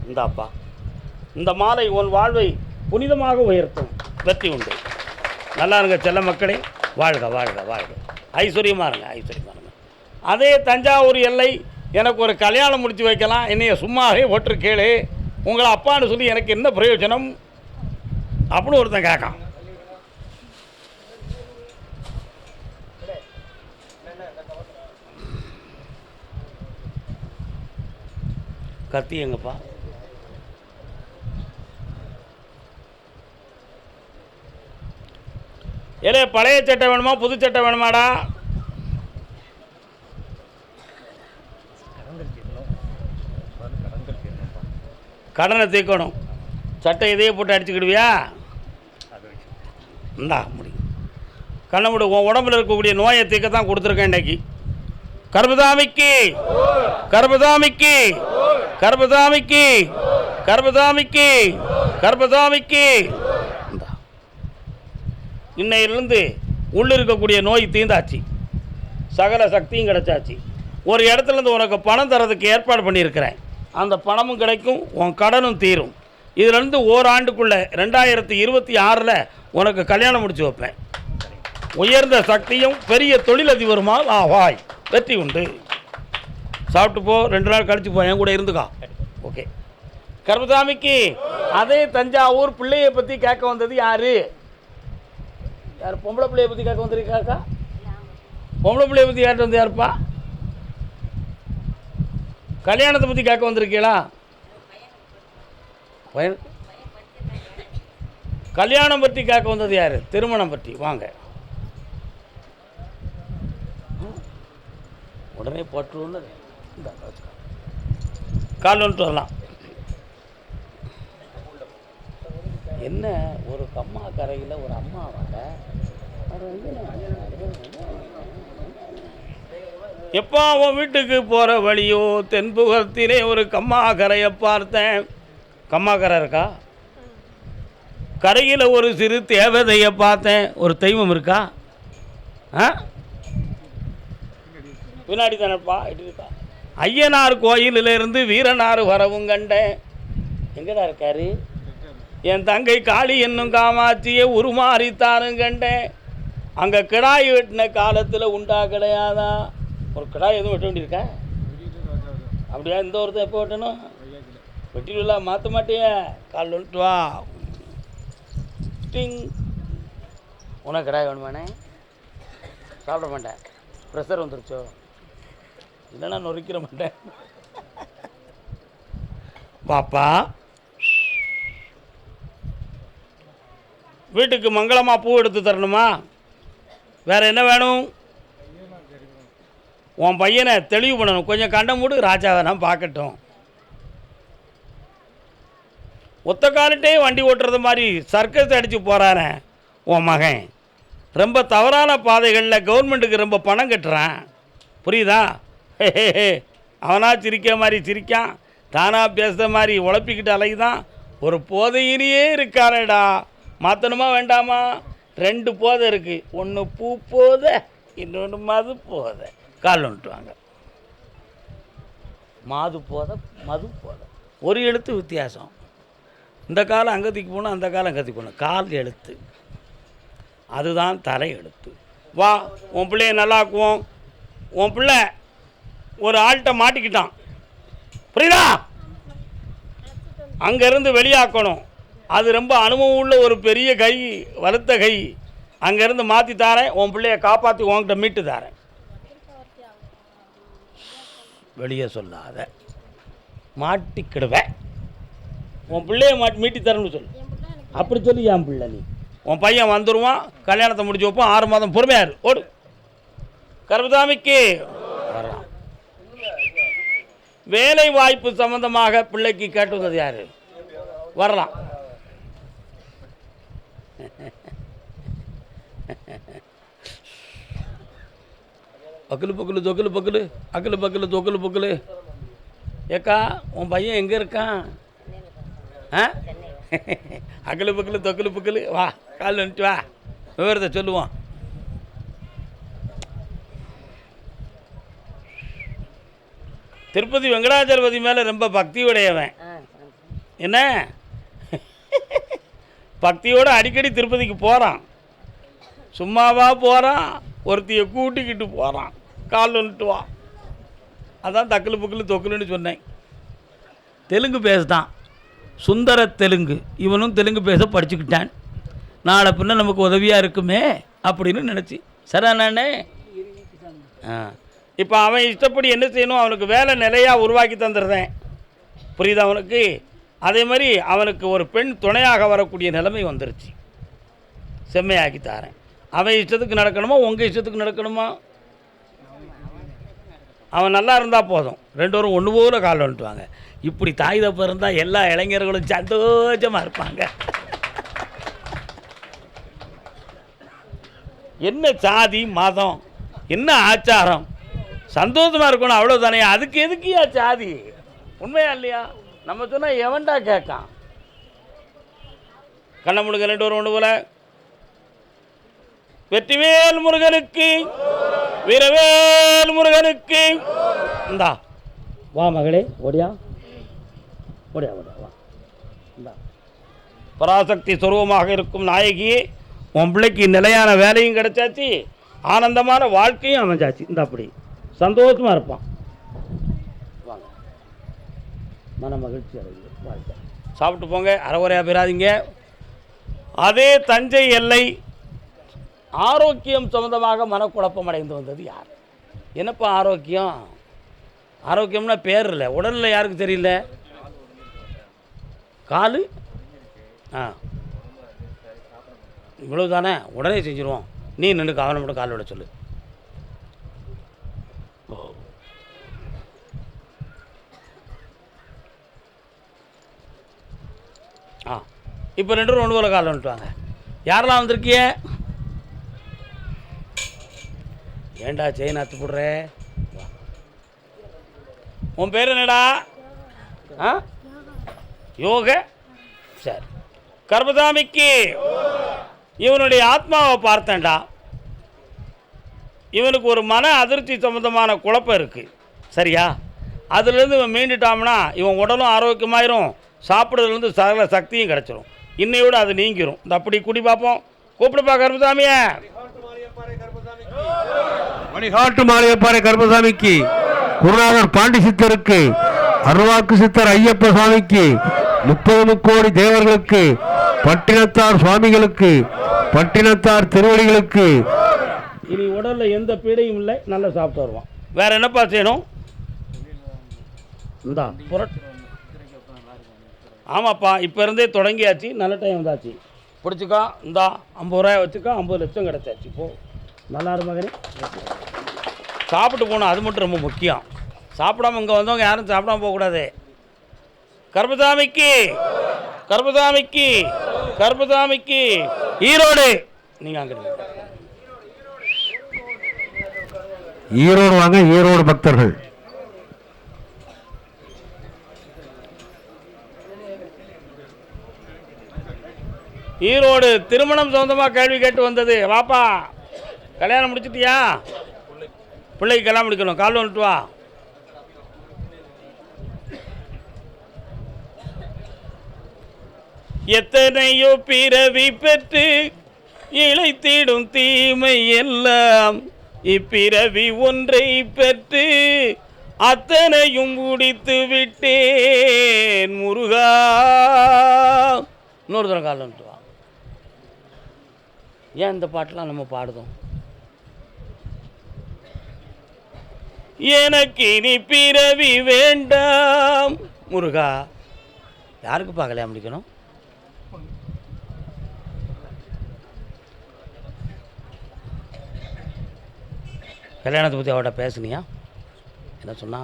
இந்தாப்பா, இந்த மாலை உன் வாழ்வை புனிதமாக உயர்த்தும். வெற்றி உண்டு. நல்லா இருங்க செல்ல மக்களே. வாழ்க வாழ்க வாழ்க. ஐஸ்வர்யமாக இருங்க ஐஸ்வர்யமாக இருங்க. அதே தஞ்சாவூர் எல்லை எனக்கு ஒரு கல்யாணம் முடித்து வைக்கலாம். என்னைய சும்மாவே ஒற்று கேளு. உங்களை அப்பான்னு சொல்லி எனக்கு என்ன பிரயோஜனம் அப்படின்னு ஒருத்தன் கேட்கான். கத்தி எங்கப்பா? ஏலே பழைய சட்டை வேணுமா புது சட்டை வேணுமாடா? கடனை தீர்க்கணும். சட்டை இதையே போட்டு அடிச்சுக்கிடுவியா? இந்தா முடியும். கண்ணை முடி. உன் உடம்புல இருக்கக்கூடிய நோயை தீர்க்க தான் கொடுத்துருக்கேன் இன்றைக்கி. கர்மசாமிக்கு கர்மசாமிக்கு கர்மசாமிக்கு கர்மசாமிக்கு கர்மசாமிக்கு. இன்னையிலிருந்து உள்ள இருக்கக்கூடிய நோய் தீர்ந்தாச்சு. சகல சக்தியும் கிடைச்சாச்சு. ஒரு இடத்துலேருந்து உனக்கு பணம் தரதுக்கு ஏற்பாடு பண்ணியிருக்கிறேன். அந்த பணமும் கிடைக்கும். உன் கடனும் தீரும். இதிலேருந்து ஓராண்டுக்குள்ளே 2026 உனக்கு கல்யாணம் முடிச்சு வைப்பேன். உயர்ந்த சக்தியும் பெரிய தொழிலதிபருமா ஆவாய். வெற்றி உண்டு. சாப்பிட்டு போ. 2 நாள் கழிச்சு போ. என் கூட இருந்துக்கா. ஓகே. கர்மசாமிக்கு அதே தஞ்சாவூர் பிள்ளையை பற்றி கேட்க வந்தது யாரு? யார்? பொம்பளை பிள்ளையை பற்றி கேட்க வந்திருக்காக்கா? பொம்பளை பிள்ளையை பற்றி கேட்டு வந்து யாருப்பா? கல்யாணத்தை பற்றி கேட்க வந்திருக்கீங்களா? கல்யாணம் பற்றி கேட்க வந்தது யார்? திருமணம் பற்றி. வாங்க. உடனே போட்டுருன்னு கால் வந்துட்டு வரலாம். என்ன ஒரு கம்மா கரையில் ஒரு அம்மா வாங்க. எப்போ அவன் வீட்டுக்கு போகிற வழியோ தென்புகத்திலே ஒரு கம்மா கரையை பார்த்தேன். கம்மா கரை இருக்கா? கரையில் ஒரு சிறு தேவதையை பார்த்தேன். ஒரு தெய்வம் இருக்கா? ஆ பின்னாடி தானேப்பா இருக்கா. ஐயனார் கோயிலிலிருந்து வீரனார் வரவும் கண்டேன். எங்கடா இருக்காரு? என் தங்கை காளி என்னும் காமாட்சியை உருமாறித்தானும் கண்டேன். அங்கே கிடாய் வெட்டின காலத்தில் உண்டா கிடையாதா? ஒரு கிடாய் எதுவும் வெட்ட வேண்டியிருக்கா? அப்படியா? இந்த ஒருத்தன் எப்போ வெட்டணும்? வெட்டிடுல மாற்ற மாட்டியே. கால் வந்துட்டு வா. டிங். உனக்கு கிடாய் வேணுமானே? சாப்பிட மாட்டேன், ப்ரெஷர் வந்துருச்சோ? இல்லைன்னா நொறுக்கிற மாட்டேன். பாப்பா, வீட்டுக்கு மங்களமாக பூ எடுத்து தரணுமா? வேற என்ன வேணும்? உன் பையனை தெளிவு பண்ணணும். கொஞ்சம் கண்ட மூடு, ராஜாவை நான் பார்க்கட்டும். ஒத்த காலிட்டே வண்டி ஓட்டுறது மாதிரி சர்க்கஸ் அடித்து போகிறானே உன் மகன். ரொம்ப தவறான பாதைகளில் கவர்மெண்ட்டுக்கு ரொம்ப பணம் கட்டுறான், புரியுதா? அவனா சிரிக்கிற மாதிரி சிரிக்கான், தானாக பேசுகிற மாதிரி உழப்பிக்கிட்டு அலையுதான். ஒரு போதையிலேயே இருக்காரடா. மாற்றணுமா வேண்டாமா? 2 போதை இருக்குது. ஒன்று பூ போதை, இன்னொன்று மது போதை. கால் வந்துட்டுவாங்க. மாது போதை, மது போதை. ஒரு எழுத்து வித்தியாசம். இந்த காலம் அங்கத்திக்கு போகணும், அந்த காலம் அங்கத்திக்கு போகணும். கால் எழுத்து அதுதான் தலை எழுத்து. வா, உன் பிள்ளைய நல்லாக்குவோம். உன் பிள்ளை ஒரு ஆள்கிட்ட மாட்டிக்கிட்டான், புரியுதா? அங்கேருந்து வெளியாக்கணும். அது ரொம்ப அனுபவம் உள்ள ஒரு பெரிய கை, வலுத்த கை. அங்கேருந்து மாற்றி தாரேன். உன் பிள்ளைய காப்பாற்றி உன்கிட்ட மீட்டு தாரேன். வெளியே சொல்லாத, மாட்டிக்கிடுவேன். உன் பிள்ளைய மீட்டி தரணும்னு சொல்லு. அப்படி சொல்லி என் பிள்ளை நீ. உன் பையன் வந்துடுவான், கல்யாணத்தை முடிச்சு வைப்போம். 6 மாதம் பொறுமையாரு. ஓடு. கர்மசாமிக்கு வரலாம். வேலை வாய்ப்பு சம்பந்தமாக பிள்ளைக்கு கேட்டு வந்தது யாரு? வரலாம். பக்கலு பக்கலு தொக்கலு பக்கலு, அக்கலு பக்கலு தொக்கலு பக்கலு. ஏக்கா, உன் பையன் எங்கே இருக்கான்? ஆ, அக்கலு பக்கலு தொக்கலு பக்கலு. வா, கால் வந்துட்டு வா, விவரத்தை சொல்லுவோம். திருப்பதி வெங்கடாச்சலபதி மேலே ரொம்ப பக்தி உடையவன். என்ன பக்தியோடு அடிக்கடி திருப்பதிக்கு போகிறான். சும்மாவா போகிறான், ஒருத்தையை கூட்டிக்கிட்டு போகிறான். கால் வந்துட்டு வா. அதான் தக்கலு புக்கலு தொக்கலுன்னு சொன்னேன். தெலுங்கு பேசுதான், சுந்தர தெலுங்கு. இவனும் தெலுங்கு பேச படிச்சுக்கிட்டான். நாளை பின்ன நமக்கு உதவியாக இருக்குமே அப்படின்னு நினச்சி. சரா நானே. இப்போ அவன் இஷ்டப்படி என்ன செய்யணும்? அவனுக்கு வேலை நிலையாக உருவாக்கி தந்துடுறேன், புரியுதா அவனுக்கு? அதே மாதிரி அவனுக்கு ஒரு பெண் துணையாக வரக்கூடிய நிலைமை வந்துருச்சு. செம்மையாக்கி தாரேன். அவன் இஷ்டத்துக்கு நடக்கணுமா, உங்கள் இஷ்டத்துக்கு நடக்கணுமா? அவன் நல்லா இருந்தால் போதும். 2 பேரும் ஒன்று போல கால் வந்துட்டுவாங்க. இப்படி தாய் தப்பு இருந்தால் எல்லா இளைஞர்களும் சந்தோஷமாக இருப்பாங்க. என்ன சாதி மதம், என்ன ஆச்சாரம், சந்தோஷமாக இருக்கணும், அவ்வளோதானே. அதுக்கு எதுக்கியா சாதி? உண்மையா இல்லையா? நம்ம சொன்னால் எவன்டா கேட்கான்? கண்ண முழுக்க 2 பேரும் ஒன்று போல. வெற்றிவேல் முருகனுக்கு, வீரவேல் முருகனுக்கு. இந்தா வா மகளே, ஓடியா ஓடியா ஓடியா வா. இந்தா பராசக்தி சொருவமாக இருக்கும் நாயகியே, உன் பிள்ளைக்கு நிலையான வேலையும் கிடைச்சாச்சு, ஆனந்தமான வாழ்க்கையும் அமைஞ்சாச்சு. இந்த அப்படி சந்தோஷமாக இருப்பான். வாங்க, மன மகிழ்ச்சி அடைந்து வாழ்க்கை. சாப்பிட்டு போங்க, அரைகுறையாக போயிடாதீங்க. அதே தஞ்சை எல்லை ஆரோக்கியம் சம்பந்தமாக மனக்குழப்பம் அடைந்து வந்தது யார்? என்னப்பா ஆரோக்கியம்? ஆரோக்கியம்னா பேர் இல்லை, உடலில் யாருக்கு தெரியல? காலு இவ்வளவு தானே, உடனே செஞ்சுருவோம். நீ நின்று கவனம் மட்டும் கால் விட சொல்லு. இப்போ 2 பேரும் 1 போல கால் வந்துட்டு வாங்க. யாரெல்லாம் வந்திருக்கிய? ஏண்டா செயின் அத்து போடுற? உன் பேர் என்னடா? யோக. சரி, கர்மசாமிக்கு இவனுடைய ஆத்மாவை பார்த்தேன்டா. இவனுக்கு ஒரு மன அதிர்ச்சி சம்மந்தமான குழப்பம் இருக்குது. சரியா? அதுலேருந்து இவன் மீண்டுட்டான்னா இவன் உடலும் ஆரோக்கியமாயிரும், சாப்பிட்றதுலேருந்து சகல சக்தியும் கிடச்சிரும். இன்னையோடு அது நீங்கிரும். இந்த அப்படி குடி பார்ப்போம். கூப்பிடுப்பா கருப்பசாமியை. மணிகாட்டு மாலையப்பாறை கருப்பசாமிக்கு, குருநாதர் பாண்டி சித்தருக்கு, அருள்வாக்கு சித்தர் ஐயப்ப சாமிக்கு, 30 கோடி தேவர்களுக்கு, பட்டினத்தார் சுவாமிகளுக்கு, பட்டினத்தார் திருவடிகளுக்கு. இனி உடலில் எந்த பீடையும் இல்லை, நல்லா சாப்பிட்டு வருவான். வேற என்னப்பா செய்யணும்? இந்தா ஆமாப்பா, இப்போ இருந்தே தொடங்கியாச்சு. நல்ல டைம் வந்தாச்சு. பிடிச்சிக்கா, இந்தா 50 ரூபாய் வச்சுக்கா, 50 லட்சம் கிடச்சாச்சு. போ, நல்லா இரு மகனே. சாப்பிட்டு போகணும், அது மட்டும் ரொம்ப முக்கியம். சாப்பிடாம இங்கே வந்தவங்க யாரும் சாப்பிடாம போகக்கூடாது. கருப்பசாமிக்கு, கருப்பசாமிக்கு, கருப்பசாமிக்கு. ஈரோடு. நீங்கள் அங்கே ஈரோடு வாங்க, ஈரோடு பக்தர்கள். ஈரோடு திருமணம் சொந்தமாக கேள்வி கேட்டு வந்தது. வாப்பா, கல்யாணம் முடிச்சிட்டியா? பிள்ளைக்கு கல்யாணம் முடிக்கணும். கால் வந்துட்டு வா. எத்தனையோ பிறவி பெற்று இழைத்திடும் தீமை எல்லாம் இப்பிறவி ஒன்றை பெற்று அத்தனையும் முடித்து விட்டேன் முருகா. இன்னொரு தரம் கால் வந்துட்டு வா. ஏன் இந்த பாட்டெலாம் நம்ம பாடுதோம்? எனக்கு இனி பிறவி வேண்டாம் முருகா. யாருக்குப்பா கல்யாணம் முடிக்கணும்? கல்யாணத்தை பற்றி அவட்ட பேசுனியா? என்ன சொன்னா?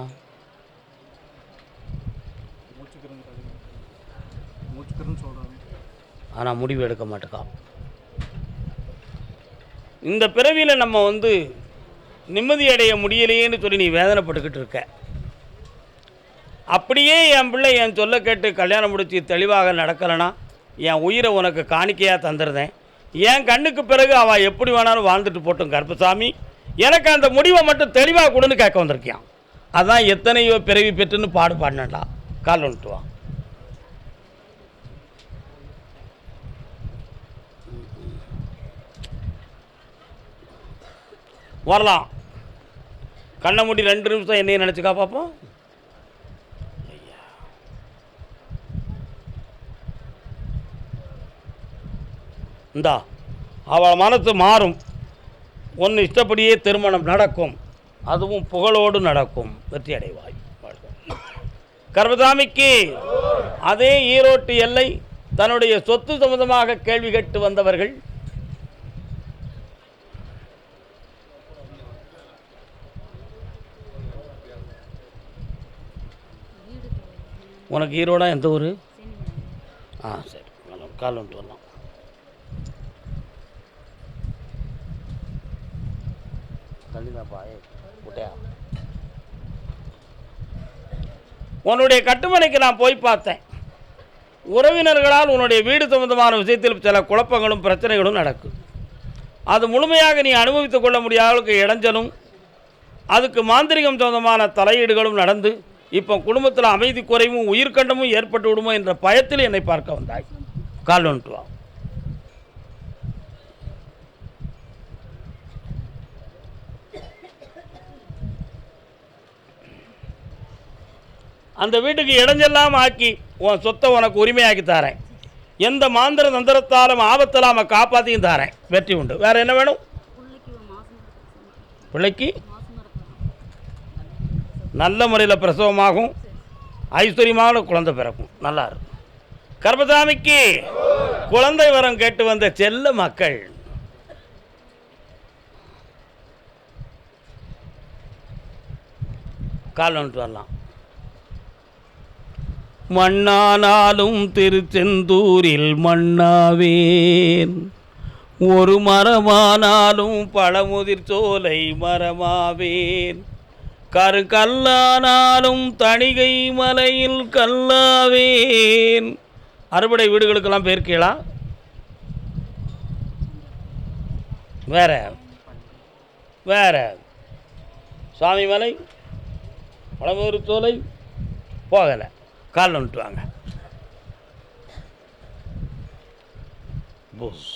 ஆனால் முடிவு எடுக்க மாட்டேக்கா. இந்த பிறவியில் நம்ம நிம்மதி அடைய முடியலையேன்னு சொல்லி நீ வேதனைப்பட்டுக்கிட்டு இருக்க. அப்படியே என் பிள்ளை என் சொல்ல கேட்டு கல்யாணம் முடித்து தெளிவாக நடக்கலைன்னா என் உயிரை உனக்கு காணிக்கையாக தந்துடுறேன். என் கண்ணுக்கு பிறகு அவள் எப்படி வேணாலும் வாழ்ந்துட்டு போட்டும் கருப்பசாமி, எனக்கு அந்த முடிவை மட்டும் தெளிவாக கொடுன்னு கேட்க வந்திருக்கியான். அதான் எத்தனையோ பிறவி பெற்றுன்னு பாடினடா. கால் வந்துட்டு வா. வரலாம். கண்ணை மூடி 2 நிமிஷம் என்னையும் நினச்சிக்கா பார்ப்போம். இந்தா அவள் மனசு மாறும். ஒன்று இஷ்டப்படியே திருமணம் நடக்கும், அதுவும் புகழோடு நடக்கும். வெற்றி அடைவாய். கருப்பசாமிக்கு அதே ஈரோட்டு எல்லை தன்னுடைய சொத்து சம்பந்தமாக கேள்வி கேட்டு வந்தவர்கள் உனக்கு ஈரோடா எந்த ஊர்? சரி, கால் வந்துட்டு வரலாம். உன்னுடைய கட்டுமனைக்கு நான் போய் பார்த்தேன். உறவினர்களால் உன்னுடைய வீடு சம்பந்தமான விஷயத்தில் சில குழப்பங்களும் பிரச்சனைகளும் நடக்கும். அது முழுமையாக நீ அனுபவித்துக் கொள்ள முடியாத அளவுக்கு இடைஞ்சலும், அதுக்கு மாந்திரிகம் சம்பந்தமான தலையீடுகளும் நடந்து இப்போ குடும்பத்தில் அமைதி குறைவும் உயிர்கண்டமும் ஏற்பட்டு விடுமோ என்ற பயத்தில் என்னை பார்க்க வந்தாய். கால் வந்துட்டு வா. அந்த வீட்டுக்கு இடைஞ்செல்லாம் ஆக்கி உன் சொத்தை உனக்கு உரிமையாக்கி தரேன். எந்த மாந்திர தந்திரத்தாலும் ஆபத்தில்லாமல் காப்பாற்றியும் தரேன். வெற்றி உண்டு. வேறு என்ன வேணும்? பிள்ளைக்கு நல்ல முறையில் பிரசவமாகும், ஐஸ்வர்யமான குழந்தை பிறக்கும். நல்லா இருக்கும். கருப்பசாமிக்கு குழந்தை வரம் கேட்டு வந்த செல்ல மக்கள் கால் வந்துட்டு வரலாம். மண்ணானாலும் திருச்செந்தூரில் மண்ணாவேன், ஒரு மரமானாலும் பழமுதிர் சோலை மரமாவேன், கல்லானாலும் தணிகை மலையில் கல்லாவேன். அறுபடை வீடுகளுக்கெல்லாம் போயிருக்கீங்களா? வேற வேறு சுவாமிமலை பழமூர் சோலை போகலை, காலில் வந்துட்டு வாங்க. புஷ்.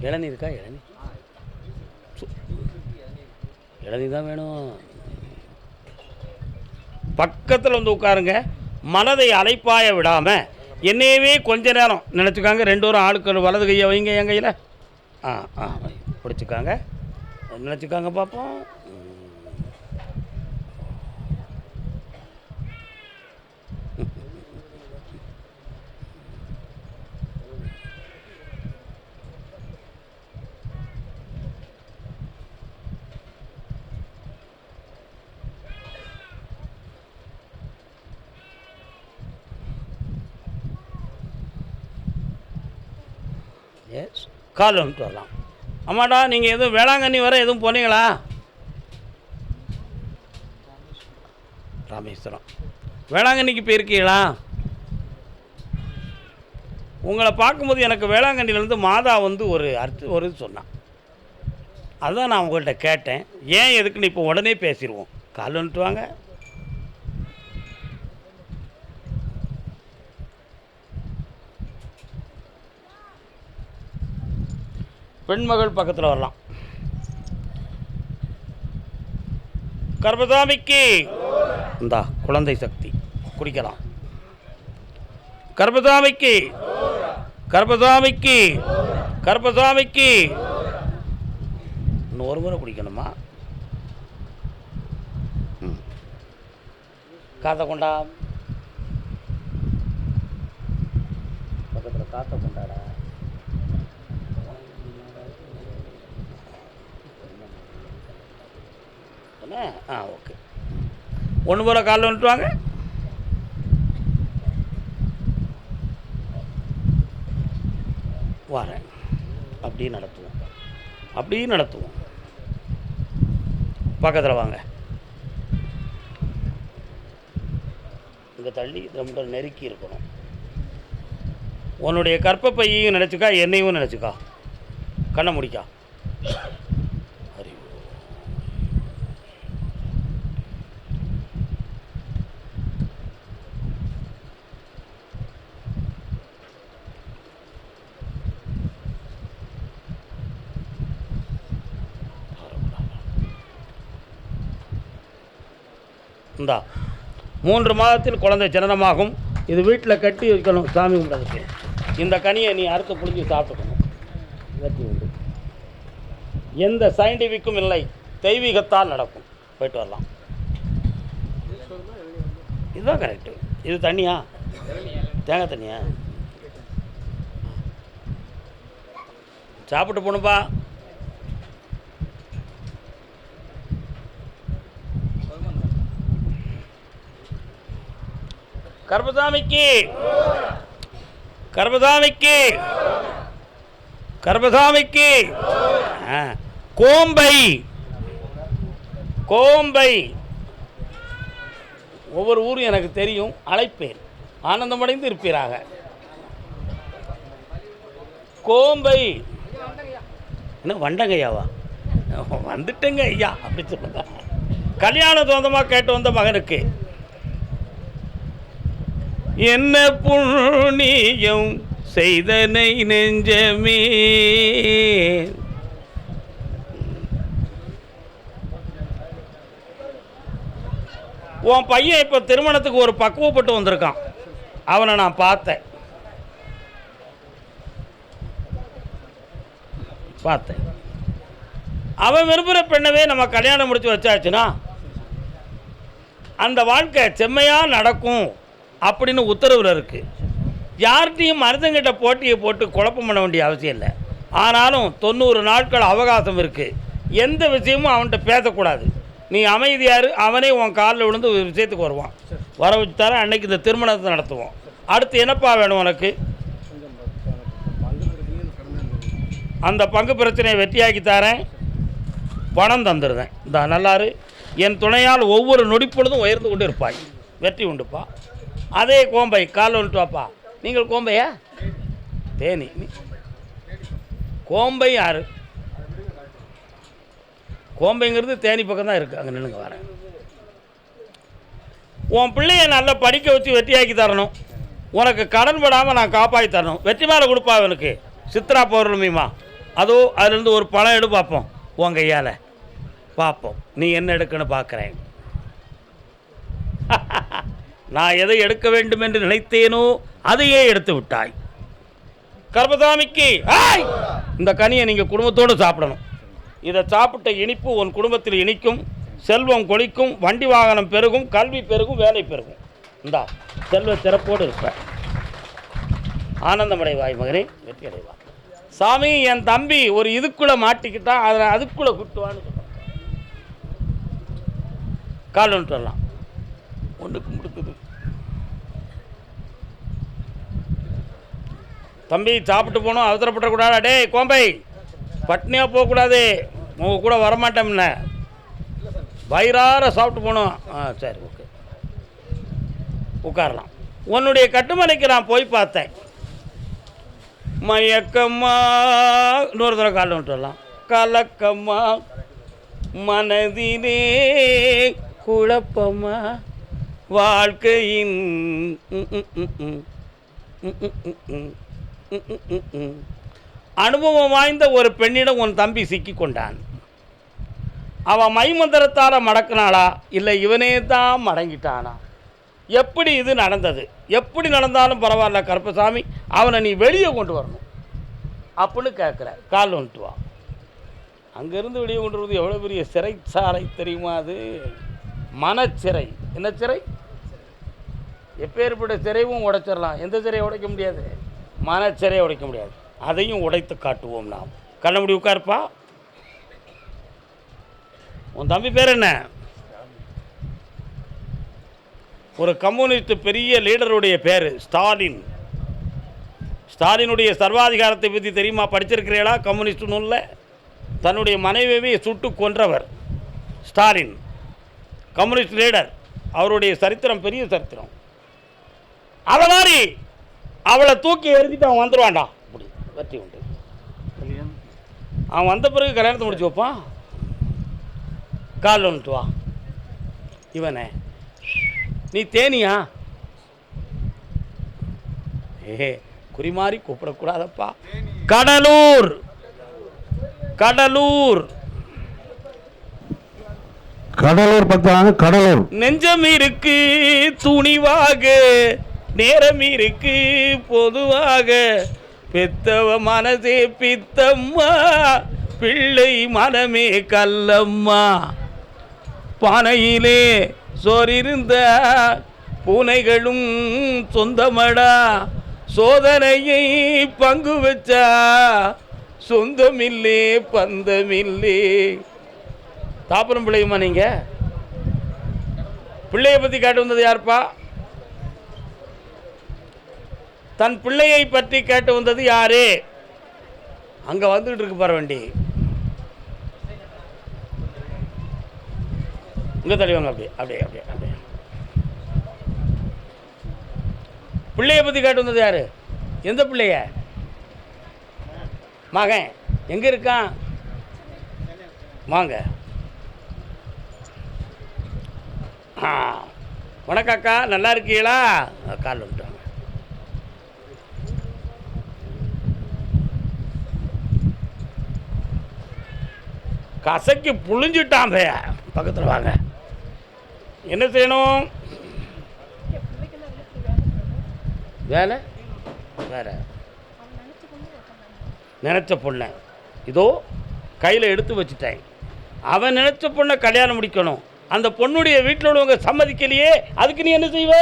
இளநீ இருக்கா? இளநீ தான் வேணும். பக்கத்தில் வந்து உட்காருங்க. மனதை அலைப்பாய விடாமல் என்னையவே கொஞ்ச நேரம் நினச்சிக்காங்க. 2 பேரும் ஆளுக்கு வலது கையை வைங்க என் கையில். பிடிச்சிக்காங்க, நினச்சிக்காங்க பார்ப்போம். எஸ், கால் வந்துட்டு வரலாம். ஆமாடா, நீங்கள் எதுவும் வேளாங்கண்ணி வர எதுவும் போனீங்களா? ராமேஸ்வரம். வேளாங்கண்ணிக்கு போயிருக்கீங்களா? உங்களை பார்க்கும்போது எனக்கு வேளாங்கண்ணிலேருந்து மாதா வந்து ஒரு சொன்னான். அதுதான் நான் உங்கள்கிட்ட கேட்டேன். ஏன் எதுக்குன்னு இப்போ உடனே பேசிடுவோம். கால் வந்துட்டு வாங்க. பெண்மகள் பக்கத்தில் வரலாம். கர்பசாமிக்கு இந்தா குழந்தை சக்தி குடிக்கலாம். கர்பசாமிக்கு, கர்பசாமிக்கு, கர்பசாமிக்கு. இன்னொரு முறை குடிக்கணுமா? காத்த கொண்டா, பக்கத்தில் காத்த கொண்டாடா. ஓகே, ஒன்று போல காலில் வந்துட்டு வாங்க. வரேன். அப்படியே நடத்துவோம், அப்படியே நடத்துவோம். பக்கத்தில் வாங்க. இங்கே தள்ளி ரொம்ப நெருக்கி இருக்கணும். உன்னுடைய கற்பப்பையையும் நினச்சிக்கா, என்னையும் நினச்சிக்கா. கண்ணை முடிக்கா. இந்தா 3 மாதத்தில் குழந்தை ஜனனமாகும். இது வீட்டில் கட்டி வைக்கணும் சாமி கும்பிட்றதுக்கு. இந்த கனியை நீ அறுத்து புளிஞ்சு சாப்பிட்டுக்கணும். வெற்றி உண்டு. எந்த சயின்டிஃபிக்கும் இல்லை, தெய்வீகத்தால் நடக்கும். போயிட்டு வரலாம். இதுதான் கரெக்டு. இது தண்ணியா? தேங்காய் தண்ணியா? சாப்பிட்டு போகணுப்பா. கர்பசாமிக்கு, கர்பசாமிக்கு, கர்பசாமிக்கு. கோம்பை, கோம்பை. ஒவ்வொரு ஊரும் எனக்கு தெரியும், அழைப்பேன். ஆனந்தமடைந்து இருப்பீராக. கோம்பை. என்ன வண்டங்கையாவா? வந்துட்டேங்க ஐயா அப்படி சொல்லுங்க. கல்யாண சொந்தமாக கேட்டு வந்த மகனுக்கு என்ன புண்ணியம் செய்தனை நெஞ்சமே. உன் பையன் இப்போ திருமணத்துக்கு ஒரு பக்குவப்பட்டு வந்திருக்கான். அவனை நான் பார்த்தேன். அவன் விரும்புகிற பெண்ணவே நம்ம கல்யாணம் முடிச்சு வச்சாச்சுன்னா அந்த வாழ்க்கை செம்மையாக நடக்கும் அப்படின்னு உத்தரவில் இருக்குது. யார்கிட்டையும் மருதங்கிட்ட போட்டியை போட்டு குழப்பம் பண்ண வேண்டிய அவசியம் இல்லை. ஆனாலும் 90 நாட்கள் அவகாசம் இருக்குது. எந்த விஷயமும் அவன்கிட்ட பேசக்கூடாது. நீ அமைதியாரு, அவனே உன் காலில் விழுந்து ஒரு விஷயத்துக்கு வருவான். வர வச்சு தரேன். அன்னைக்கு இந்த திருமணத்தை நடத்துவோம். அடுத்து என்னப்பா வேணும் உனக்கு? அந்த பங்கு பிரச்சனையை வெற்றியாக்கி தரேன். பணம் தந்துடுறேன். இந்த நல்லாரு என் துணையால் ஒவ்வொரு நொடிப்பொழுதும் உயர்ந்து கொண்டு இருப்பாய். வெற்றி உண்டுப்பா. அதே கோம்பை கால் வந்துட்டு வாப்பா. நீங்கள் கோம்பையா? தேனி. கோம்பை யாரு? கோம்பைங்கிறது தேனி பக்கம் தான் இருக்குது, அங்கே நின்றுங்க வரேன். உன் பிள்ளைய நல்லா படிக்க வச்சு வெற்றியாக்கி தரணும், உனக்கு கடன் படாமல் நான் காப்பாற்றி தரணும். வெற்றி மேலே கொடுப்பா அவனுக்கு சித்ரா பௌர்ணமிமா. அதோ அதுலேருந்து ஒரு பழம் எடு பார்ப்போம், உன் கையால் பார்ப்போம் நீ என்ன எடுக்கன்னு பார்க்குறேன். நான் எதை எடுக்க வேண்டும் என்று நினைத்தேனோ அதையே எடுத்து விட்டாய். கர்பசாமிக்கு இந்த கனியை நீங்கள் குடும்பத்தோடு சாப்பிடணும். இதை சாப்பிட்ட இனிப்பு உன் குடும்பத்தில் இனிக்கும், செல்வம் கொளிக்கும், வண்டி வாகனம் பெருகும், கல்வி பெருகும், வேலை பெருகும். இந்தா செல்வ சிறப்போடு இருப்ப. ஆனந்தமடைவாய் மகனே, வெற்றி அடைவாய். சாமி என் தம்பி ஒரு இதுக்குள்ளே மாட்டிக்கிட்டான், அதை அதுக்குள்ளே குட்டுவான்னு சொல்கிறான். கால் ஒன்று வரலாம், ஒன்றுக்கு முடிக்குது. தம்பி சாப்பிட்டு போகணும், அவசரப்படக்கூடாது. அடே கோம்பை, பட்னியாக போகக்கூடாது, உங்கள் கூட வரமாட்டோம்ல, வயிறார சாப்பிட்டு போகணும். சரி ஓகே, உட்காரலாம். உன்னுடைய கட்டுமனைக்கு நான் போய் பார்த்தேன். மயக்கம்மா, இன்னொரு தடவை கால் ஒன்று வரலாம். கலக்கம்மா மனதினே, குழப்பமா வாழ்க்கையின் அனுபவம் வாய்ந்த ஒரு பெண்ணிடம் உன் தம்பி சிக்கி கொண்டான். அவன் மைமந்திரத்தால் மடக்கினாளா இல்லை இவனே தான் மடங்கிட்டானா? எப்படி இது நடந்தது? எப்படி நடந்தாலும் பரவாயில்ல கருப்பசாமி, அவனை நீ வெளியே கொண்டு வரணும் அப்படின்னு கேட்குற. கால் வந்துட்டு வா. அங்கேருந்து வெளியே கொண்டு வருவது எவ்வளோ பெரிய சிறைச்சாலை தெரியுமா? அது மனச்சிறை. என்ன சிறை? எப்பேற்பட்ட சிறையும் உடைச்சிடலாம், எந்த சிறையை உடைக்க முடியாது? மனச்சிறையை உடைக்க முடியாது. அதையும் உடைத்து காட்டுவோம் நாம். கண்ண முடி உட்காருப்பா. உன் தம்பி பேர் என்ன? ஒரு கம்யூனிஸ்ட் பெரிய லீடருடைய பேர் ஸ்டாலின். ஸ்டாலினுடைய சர்வாதிகாரத்தை பற்றி தெரியுமா? படிச்சிருக்கிறீங்களா? கம்யூனிஸ்ட் நூலில் தன்னுடைய மனைவியை சுட்டு கொன்றவர் ஸ்டாலின், கம்யூனிஸ்ட் லீடர். அவருடைய சரித்திரம் பெரிய சரித்திரம். அதை மாதிரி அவளை தூக்கி எறிஞ்சிட்டு அவன் வந்துடுவான்டா. அப்படி வெற்றி உண்டு. அவன் வந்த பிறகு கல்யாணத்தை முடிச்சு வைப்பான். கால் வந்துட்டு வா. இவனே நீ தேனியா? குறிமாறி கூப்பிடக்கூடாதப்பா. கடலூர், கடலூர், கடலூர் பக்கம். கடலூர் நெஞ்சம் இருக்கு துணிவாக, நேரம் இருக்கு பொதுவாக, பெத்தவ மனசே பித்தம்மா, பிள்ளை மனமே கல்லம்மா, பானையிலே சோறிருந்த பூனைகளும் சொந்தமடா, சோதனையை பங்கு வச்சா சொந்தமில்லே பந்தமில்லே. தாப்பரம் பிள்ளையுமா நீங்கள்? பிள்ளையை பற்றி கேட்டு வந்தது யாருப்பா? தன் பிள்ளையை பற்றி கேட்டு வந்தது யாரு? அங்கே வந்துகிட்டு இருக்கு பாரு வண்டி. இங்கே தள்ளிவாங்க. அப்படியே அப்படியே அப்படியே அப்படியே. பிள்ளையை பற்றி கேட்டு வந்தது யாரு? எந்த பிள்ளைய? மகன் எங்கே இருக்கான்? வாங்க. வணக்கக்கா, நல்லா இருக்கீங்களா? கால் வந்துட்டாங்க. கசக்கி புழிஞ்சிட்டான் பைய. பக்கத்தில் வாங்க. என்ன செய்யணும்? வேலை வேற நினச்ச பொண்ணை இதோ கையில் எடுத்து வச்சுட்டேன். அவன் நினச்ச பொண்ணை கல்யாணம் முடிக்கணும். அந்த பொண்ணுடைய வீட்டில் உள்ளவங்க சம்மதிக்கலையே, அதுக்கு நீ என்ன செய்வ?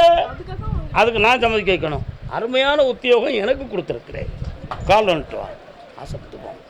அதுக்கு நான் சம்மதிக்க வைக்கணும். அருமையான உத்தியோகம் எனக்கு கொடுத்துருக்குறேன். கால் வந்துட்டு வா. ஆசைப்பட்டு போவோம்.